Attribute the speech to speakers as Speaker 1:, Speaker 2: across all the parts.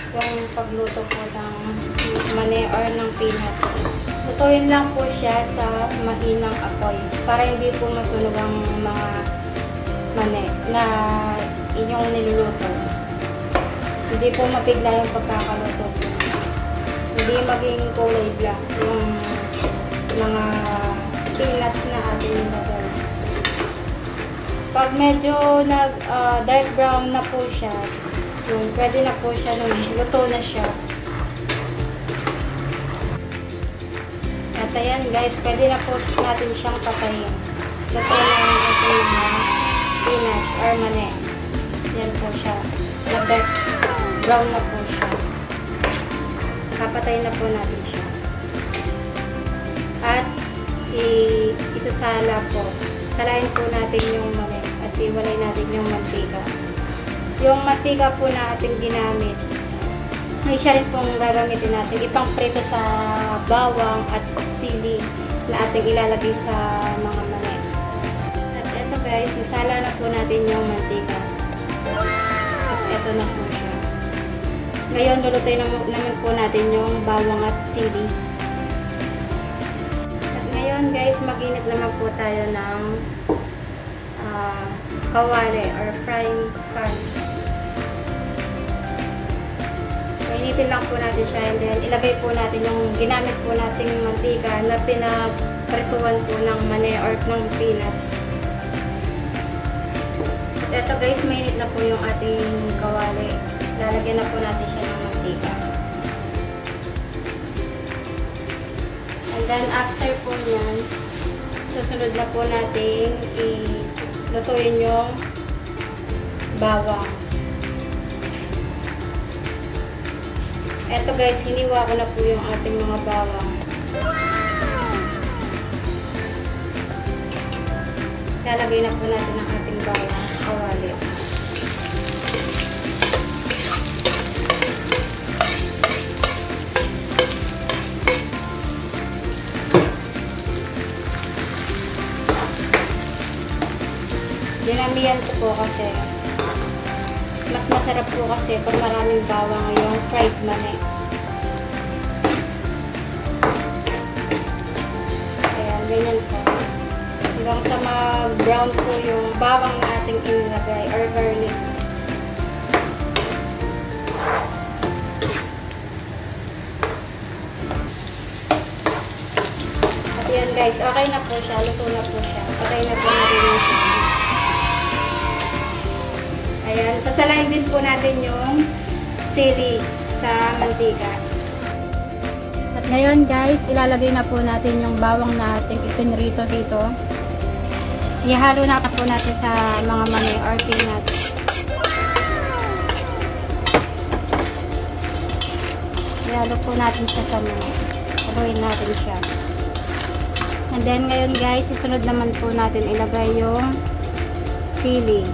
Speaker 1: yung pagluto po ng mani or ng peanuts. Lutuin lang po siya sa mahinang apoy para hindi po masunog ang mga mani na inyong niluluto. Hindi po mapigla yung pagkakaluto po. Hindi maging kulay black yung mga peanuts na ating nilagay. Pag medyo dark brown na po siya, yun, pwede na po siya nun. Luto na siya. At ayan guys, pwede na po natin siyang patayin. Luto na yung ating peanuts or mani. Yan po siya. Dark brown na po siya. Papatayin na po natin siya. At isasala po. Salain po natin yung mani at iwalay natin yung mantika. Yung mantika po na ating ginamit, ay siya rin pong gagamitin natin. Ipang prito sa bawang at sili na ating ilalagay sa mga mani. At eto guys, isala na po natin yung mantika. At eto na po siya. Ngayon, lulutuin naman po natin yung bawang at sili. At ngayon guys, mag-init naman po tayo ng kawali or frying pan. Painitin lang po natin siya and then ilagay po natin yung ginamit po nating mantika na pinagprituan po ng mani or ng peanuts. At eto guys, mainit na po yung ating kawali. Lalagyan na po natin siya ng mantika. And then after po nyan, susunod na po natin lutuin yung bawang. Eto guys, hiniwa ko na po yung ating mga bawang. Lalagay na po natin ang ating bawang sa kawali. Dinamihan ko po kasi mas masarap po kasi pag maraming bawang yung fried mani. Ayan, ganyan po. Hanggang sa mag-brown po yung bawang na ating inilagay or garlic. At yan guys, okay na po siya. Luto na po siya. Okay na po natin yung siya. Ayan, sasalain din po natin yung sili sa mantika. At ngayon guys, ilalagay na po natin yung bawang na ating ipinrito dito. Ihalo na po natin sa mga mani or peanuts. Ihalo po natin siya sa mani. Haluin natin siya. And then ngayon guys, isunod naman po natin ilagay yung sili.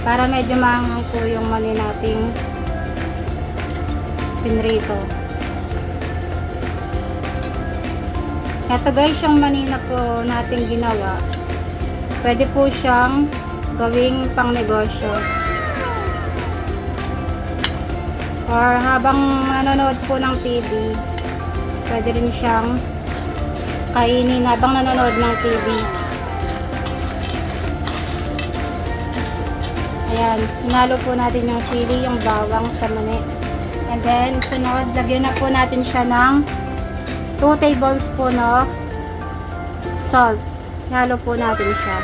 Speaker 1: Para medyo maanghang po yung mani nating pinrito. Ito guys, yung mani na po nating ginawa, pwede po siyang gawing pang negosyo. Or habang nanonood po ng TV, pwede rin siyang kainin habang nanonood ng TV. Ayan, hinalo po natin yung sili, yung bawang sa mani. And then, sunod, lagyan na po natin siya ng 2 tablespoons of salt. Hinalo po natin siya.